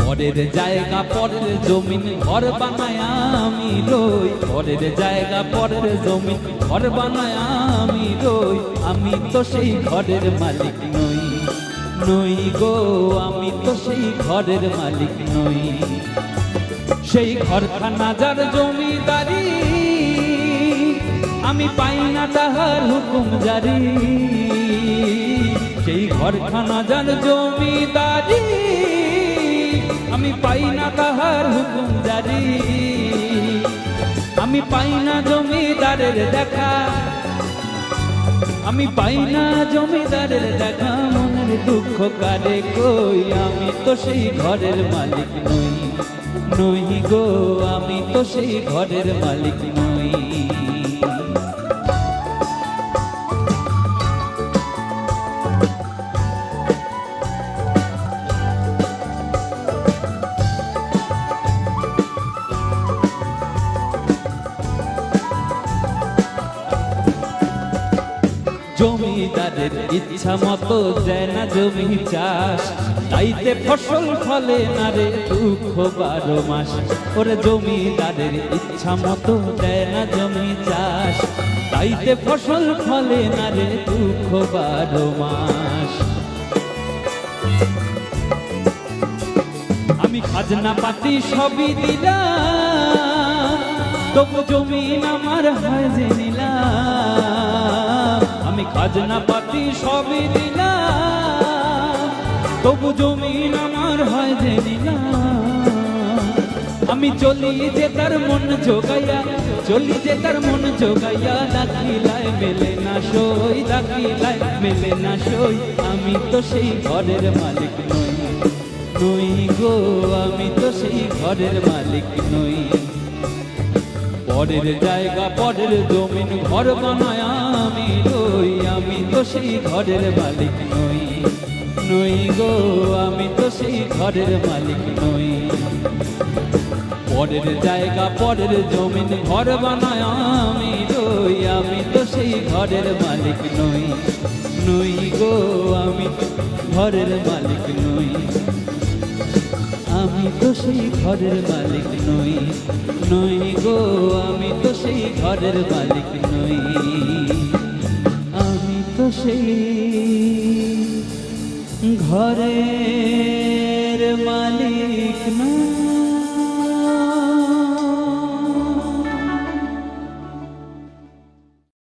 পরের জায়গা পরের জমিন ঘর বানায় আমি রই, পরের জায়গা পরের জমিন ঘর বানায় আমি রই। আমি তো সেই ঘরের মালিক নই, নই গো, আমি তো সেই ঘরের মালিক নই। সেই ঘরখানা যার জমিদারি, আমি পাই না তাহার হুকুম জারি। সেই ঘরখানা যার জমিদারি, আমি পাই না তাহার হুকুম জারি। আমি পাই না জমিদারের দেখা, আমি পাই না জমিদারের দেখা। মনের দুঃখ কারে কই, আমি তো সেই ঘরের মালিক নই, নই গো, আমি তো সেই ঘরের মালিক নই। জমিদারের ইচ্ছা মতো দেয় না জমি চাষ, তাইতে ফসল ফলে না রে দুঃখ 12 মাস। ওরে জমিদারের ইচ্ছা মতো দেয় না জমি চাষ, তাইতে ফসল ফলে না রে দুঃখ 12 মাস। আমি খাজনা পাতি সবই দিলাম, তবু জমিন আমার হয় যে নিলাম। আমি খাজনা পাতি সবই দিলাম, তবু জমিন আমার হয় যে নিলাম। আমি চলি যে তার মন জোগাইয়া, চলি যে তার মন জোগাইয়া। দাখিলায় মেলে না সই, দাখিলায় মেলে না সই। আমি তো সেই ঘরের মালিক নই, নই গো, আমি তো সেই ঘরের মালিক নই। পরের জায়গা পরের জমিন ঘর বানায় আমি রই, আমি তো সেই ঘরের মালিক নই, নই গো, আমি তো সেই ঘরের মালিক নই। পরের জায়গা পরের জমিন ঘর বানায় আমি রই, আমি তো সেই ঘরের মালিক নই, নই গো, আমি ঘরের মালিক নই। আমি তো সেই ঘরের মালিক নই, নই গো, আমি তো সেই ঘরের মালিক নই। আমি তো সেই ঘরের মালিক নই।